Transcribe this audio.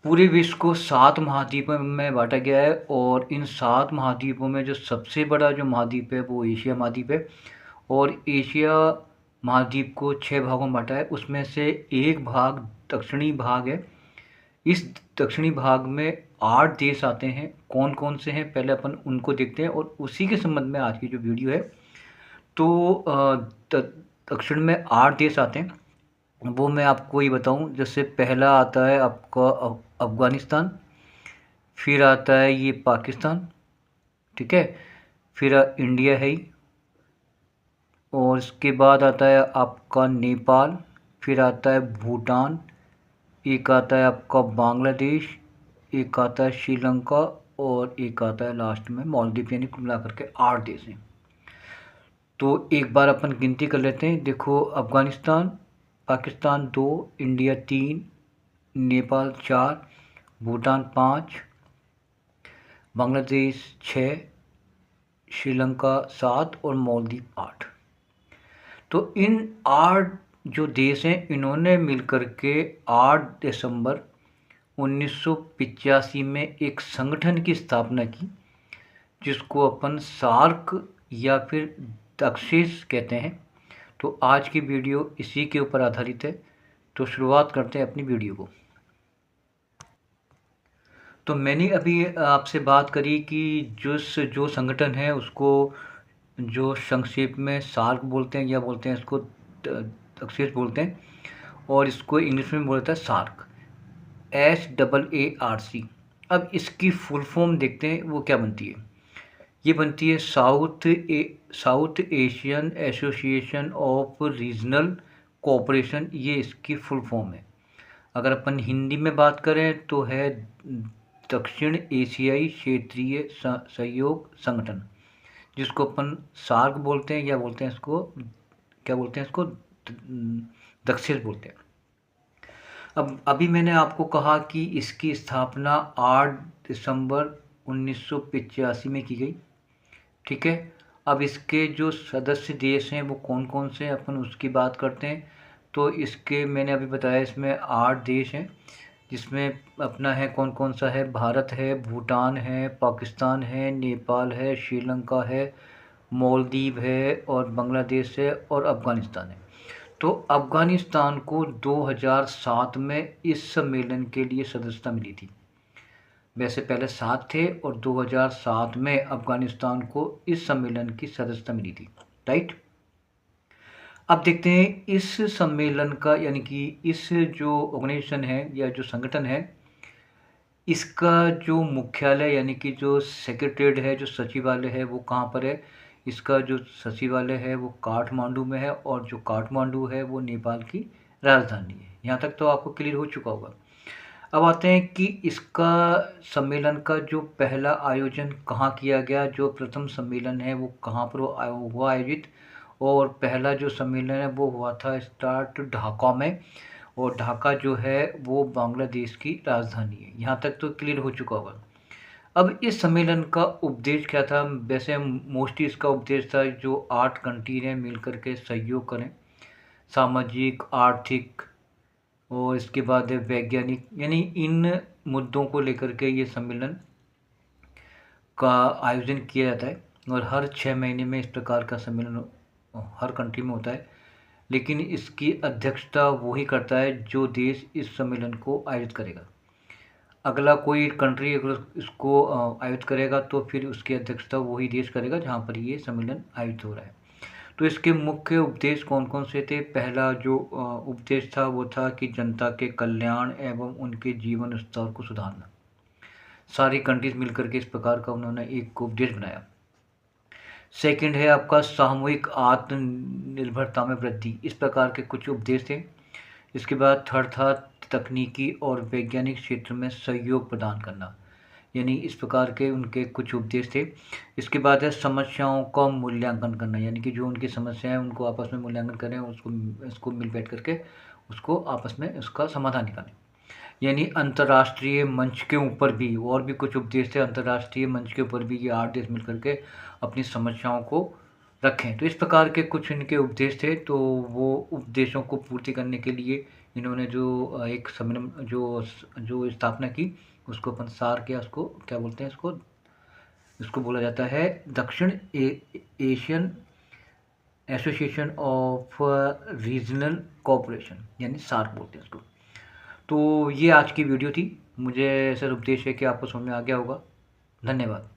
पूरे विश्व को 7 महाद्वीपों में बाँटा गया है और इन 7 महाद्वीपों में जो सबसे बड़ा जो महाद्वीप है वो एशिया महाद्वीप है और एशिया महाद्वीप को 6 भागों में बाँटा है। उसमें से एक भाग दक्षिणी भाग है। इस दक्षिणी भाग में 8 देश आते हैं। कौन-कौन से हैं पहले अपन उनको देखते हैं और उसी के संबंध में आज की जो वीडियो है। तो दक्षिण में 8 देश आते हैं, वो मैं आपको ये बताऊं। जैसे पहला आता है आपका अफ़गानिस्तान, फिर आता है ये पाकिस्तान, ठीक है, फिर इंडिया है ही, और इसके बाद आता है आपका नेपाल, फिर आता है भूटान, एक आता है आपका बांग्लादेश, एक आता है श्रीलंका और एक आता है लास्ट में मालदीव। यानी कुल मिलाकर के 8 देश हैं। तो एक बार अपन गिनती कर लेते हैं। देखो, अफ़गानिस्तान, पाकिस्तान 2, इंडिया 3, नेपाल 4, भूटान 5, बांग्लादेश 6, श्रीलंका 7 और मालदीव 8। तो इन 8 जो देश हैं इन्होंने मिलकर के 8 दिसंबर 1985 में एक संगठन की स्थापना की, जिसको अपन सार्क या फिर दक्षिस कहते हैं। तो आज की वीडियो इसी के ऊपर आधारित है। तो शुरुआत करते हैं अपनी वीडियो को। तो मैंने अभी आपसे बात करी कि जो संगठन है उसको जो संक्षेप में सार्क बोलते हैं या बोलते हैं इसको दक्षिस बोलते हैं, और इसको इंग्लिश में बोलता है सार्क, SAARC। अब इसकी फुल फॉर्म देखते हैं वो क्या बनती है। ये बनती है south Asian association of regional cooperation. ये इसकी फुल फॉर्म है। अगर अपन हिंदी में बात करें तो है दक्षिण एशियाई क्षेत्रीय सहयोग संगठन, जिसको अपन सार्क बोलते हैं या बोलते हैं इसको क्या बोलते हैं, इसको दक्षिण बोलते हैं। अब अभी मैंने आपको कहा कि इसकी स्थापना 8 दिसंबर 1985 में की गई, ठीक है। अब इसके जो सदस्य देश हैं वो कौन कौन से हैं अपन उसकी बात करते हैं। तो इसके मैंने अभी बताया इसमें 8 देश हैं, जिसमें अपना है कौन कौन सा है, भारत है, भूटान है, पाकिस्तान है, नेपाल है, श्रीलंका है, मालदीव है और बांग्लादेश है और अफ़गानिस्तान है। तो अफ़गानिस्तान को 2007 में इस सम्मेलन के लिए सदस्यता मिली थी। वैसे पहले 7 थे और 2007 में अफ़गानिस्तान को इस सम्मेलन की सदस्यता मिली थी, राइट। अब देखते हैं इस सम्मेलन का, यानी कि इस जो ऑर्गेनाइजेशन है या जो संगठन है, इसका जो मुख्यालय यानी कि जो सेक्रेटरीट है, जो सचिवालय है, वो कहाँ पर है। इसका जो सचिवालय है वो काठमांडू में है और जो काठमांडू है वो नेपाल की राजधानी है। यहाँ तक तो आपको क्लियर हो चुका होगा। अब आते हैं कि इसका सम्मेलन का जो पहला आयोजन कहाँ किया गया। जो प्रथम सम्मेलन है वो कहाँ पर हुआ आयोजित, और पहला जो सम्मेलन है वो हुआ था स्टार्ट ढाका में, और ढाका जो है वो बांग्लादेश की राजधानी है। यहाँ तक तो क्लियर हो चुका होगा। अब इस सम्मेलन का उपदेश क्या था। वैसे मोस्टली इसका उपदेश था जो 8 कंट्री ने मिलकर के सहयोग करें, सामाजिक, आर्थिक और इसके बाद है वैज्ञानिक, यानी इन मुद्दों को लेकर के ये सम्मेलन का आयोजन किया जाता है। और हर 6 महीने में इस प्रकार का सम्मेलन हर कंट्री में होता है, लेकिन इसकी अध्यक्षता वही करता है जो देश इस सम्मेलन को आयोजित करेगा। अगला कोई कंट्री अगर इसको आयोजित करेगा तो फिर उसकी अध्यक्षता वही देश करेगा जहाँ पर ये सम्मेलन आयोजित हो रहा है। तो इसके मुख्य उपदेश कौन कौन से थे। पहला जो उपदेश था वो था कि जनता के कल्याण एवं उनके जीवन स्तर को सुधारना। सारी कंट्रीज मिलकर के इस प्रकार का उन्होंने एक उपदेश बनाया। सेकंड है आपका सामूहिक आत्मनिर्भरता में वृद्धि। इस प्रकार के कुछ उपदेश थे। इसके बाद थर्ड था तकनीकी और वैज्ञानिक क्षेत्र में सहयोग प्रदान करना, यानी इस प्रकार के उनके कुछ उपदेश थे। इसके बाद है समस्याओं का मूल्यांकन करना, यानी कि जो उनकी समस्याएं उनको आपस में मूल्यांकन करें, उसको मिल बैठ करके उसको आपस में उसका समाधान निकालें। यानी अंतर्राष्ट्रीय मंच के ऊपर भी और भी कुछ उपदेश थे। अंतर्राष्ट्रीय मंच के ऊपर भी ये 8 देश मिल करके अपनी समस्याओं को रखें। तो इस प्रकार के कुछ इनके उपदेश थे। तो वो उपदेशों को पूर्ति करने के लिए इन्होंने जो एक सम्मेलन जो जो स्थापना की, उसको अपन सार क्या, उसको क्या बोलते हैं, इसको बोला जाता है दक्षिण Asian association of regional cooperation, यानी सार्क बोलते हैं इसको। तो ये आज की वीडियो थी। मुझे सर उपदेश है कि आपको समझ में आ गया होगा। धन्यवाद।